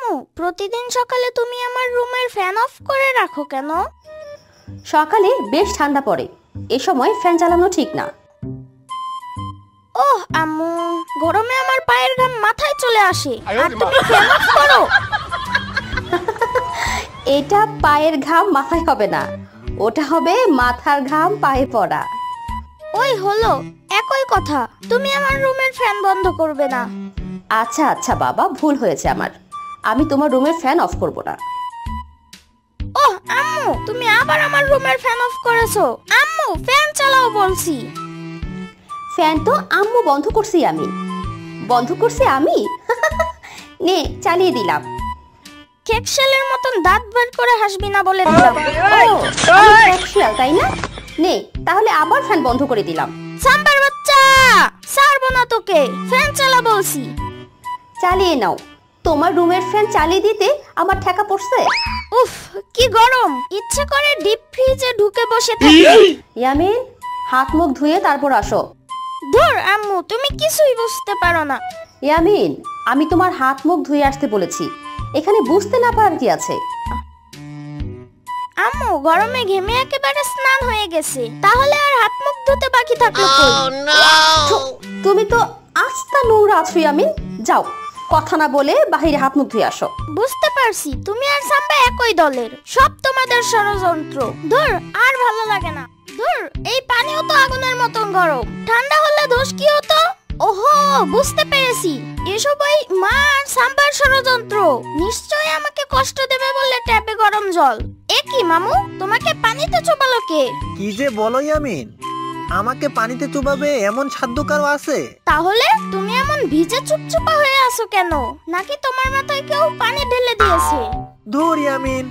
আম্মু, প্রতিদিন সকালে তুমি আমার রুমের ফ্যান অফ করে রাখো কেন? সকালে বেশ ঠান্ডা পড়ে, এ সময় ফ্যান চালানো ঠিক না। ওহ আম্মু, গরমে আমার পায়ের ঘাম মাথায় চলে আসে আর তুমি ফ্যান অফ করো। এটা পায়ের ঘাম মাথায় হবে না, ওটা হবে মাথার ঘাম পায়ে পড়া। ওই হলো একই কথা, তুমি আমার রুমের ফ্যান বন্ধ করবে না। আচ্ছা আচ্ছা বাবা, ভুল হয়েছে আমার, আমি তোমার রুমের ফ্যান অফ করব না। ওহ আম্মু, তুমি আবার আমার রুমের ফ্যান অফ করেছো। আম্মু ফ্যান চালাও বলছি। ফ্যান তো আম্মু বন্ধ করছি আমি। বন্ধ করছি আমি? নে চালিয়ে দিলাম। কেকশেলের মতন দাঁত বের করে হাসবি না বলে দিলাম। ও কেকশেল তাই না? নে তাহলে আবার ফ্যান বন্ধ করে দিলাম। সাম্বার বাচ্চা, ছাড়বো না তোকে, ফ্যান চালা বলছি। চালিয়ে নাও, তোমার রুমের ফ্যান চালিয়ে দিতে আমার ঠেকা পড়ছে। উফ কি গরম, ইচ্ছে করে ডিপ ফ্রিজে ঢুকে বসে থাকি। ইয়ামিন, হাত মুখ ধুয়ে তারপর আসো। ধুর আম্মু, তুমি কিছুই বুঝতে পারো না। ইয়ামিন, আমি তোমার হাত মুখ ধুয়ে আসতে বলেছি, এখানে বুঝতে না পারার কি আছে? আম্মু গরমে ঘেমে একেবারে স্নান হয়ে গেছে, তাহলে আর হাত মুখ ধুতে বাকি থাকলো কই? তুমি তো আস্তা নোংরা আছো ইয়ামিন, যাও কথা না বলে বাহিরে হাত মুখ ধুয়ে আসো। বুঝতে পারছি তুমি আর সাম্বা একই দলের, সব তোমাদের ষড়যন্ত্র। ধুর আর ভালো লাগে না। ধুর, এই পানিও তো আগুনের মতন গরম, ঠান্ডা হলে দোষ কি হতো? ওহো বুঝতে পেরেছি, এসব ওই মা আর সাম্বার ষড়যন্ত্র। নিশ্চয়ই আমাকে কষ্ট দেবে বলে ট্যাপে গরম জল। এ কি মামু, তোমাকে পানিতে চোবালো কে? কি যে বলো ইয়ামিন, আমাকে পানিতে চুবাবে এমন সাধ্য কারো আছে? তাহলে তুমি এমন ভিজে চুপচুপা হয়ে আছো কেন? নাকি তোমার মাথায় কেউ পানি ঢেলে দিয়েছে? ধুর ইয়ামিন,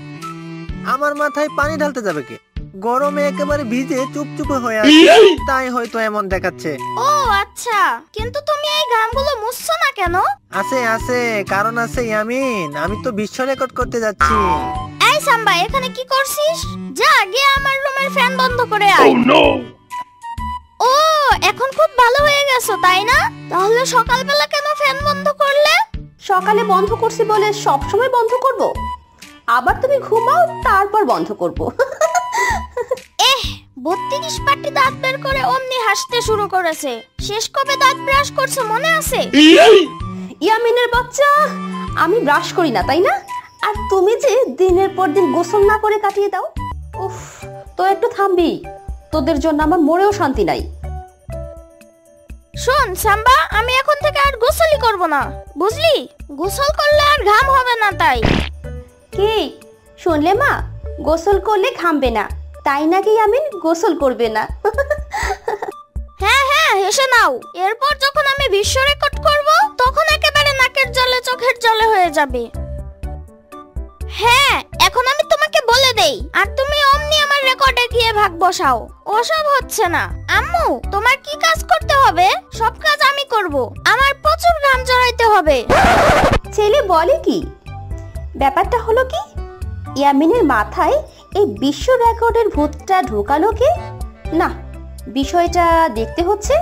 আমার মাথায় পানি ঢালতে যাবে কে? গরমে একেবারে ভিজে চুপচুপে হয়ে আছে, তাই হয়তো এমন দেখাচ্ছে। ও আচ্ছা, কিন্তু তুমি এই ঘামগুলো মুছছো না কেন? আছে আছে, কারণ আছে ইয়ামিন, আমি তো বিশ্ব রেকর্ড করতে যাচ্ছি। এই সাম্বা, এখানে কি করছিস? যা গিয়ে আমার রুমের ফ্যান বন্ধ করে আয়। ও এখন খুব ভালো হয়ে গেছো তাই না? তাহলে সকালবেলা কেন ফ্যান বন্ধ করলে? সকালে বন্ধ করছি বলে সব সময় বন্ধ করব? আবার তুমি ঘুমাও তারপর বন্ধ করব। 32 পাটি দাঁত বের করে অমনি হাসতে শুরু করেছে। শেষ কবে দাঁত ব্রাশ করছো মনে আছে? ইয়ামিনের বাচ্চা, আমি ব্রাশ করি না তাই না? আর তুমি যে দিনের পর দিন গোসল না করে কাটিয়ে দাও। উফ, তো একটু থামবি, তোদের জন্য আমার মরেও শান্তি নাই। শোন সাম্বা, আমি এখন থেকে আর গোসলই করব না, বুঝলি? গোসল করলে আর ঘাম হবে না তাই। কি শুনলে মা, গোসল করলে ঘামবে না, তাই নাকি ইয়ামিন গোসল করবে না? হ্যাঁ হ্যাঁ হেসে নাও, এরপর যখন আমি বিশ্ব রেকর্ড করব তখন একেবারে নাকের জলে চোখের জলে হয়ে যাবে। হ্যাঁ এখন আমি তোমাকে বলে দেই, আর তুমি অমনি আমার রেকর্ডে গিয়ে ভাগ বসাও। ওসব হচ্ছে না। আম্মু তোমার কি কাজ করতে হবে? সব কাজ আমি করব, আমার প্রচুর ঘাম ঝরাইতে হবে। ছেলে বলে কি? ব্যাপারটা হলো কি, ইয়ামিনের মাথায় এই বিশ্ব রেকর্ডের ভূতটা ঢোকালো কে? না, বিষয়টা দেখতে হচ্ছে।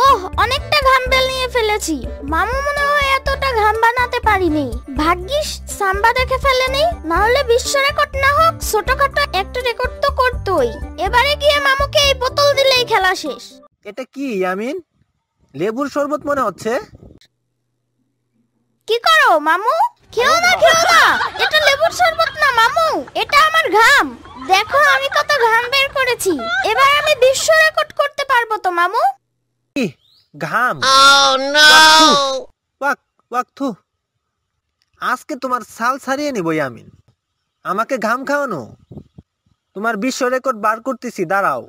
ওহ অনেকটা ঘাম বেলিয়ে ফেলেছি। মামু মনে হয় এতটা ঘাম বানাতে পারিনি। ভাগ্যিস সাম্বা দেখে ফেলেনি, না হলে বিশ্ব রেকর্ড না হোক ছোটখাটো একটা রেকর্ড তো করতোই। এবারে গিয়ে মামুকে এই বোতল দিলেই খেলা শেষ। এটা কি ইয়ামিন, লেবুর শরবত মনে হচ্ছে। কি করো মামু? খেও না খেও না, এটা লেবুর শরবত না মামু, এটা আমার ঘাম। দেখো আমি কত ঘাম বের করেছি, এবার আমি বিশ্ব রেকর্ড করতে পারবো তো মামু? ঘাম? আজকে তোমার ছাল ছাড়িয়ে নিব ইয়ামিন। আমাকে ঘাম খাওয়ানো? তোমার বিশ্ব রেকর্ড বার করতেছি, দাঁড়াও।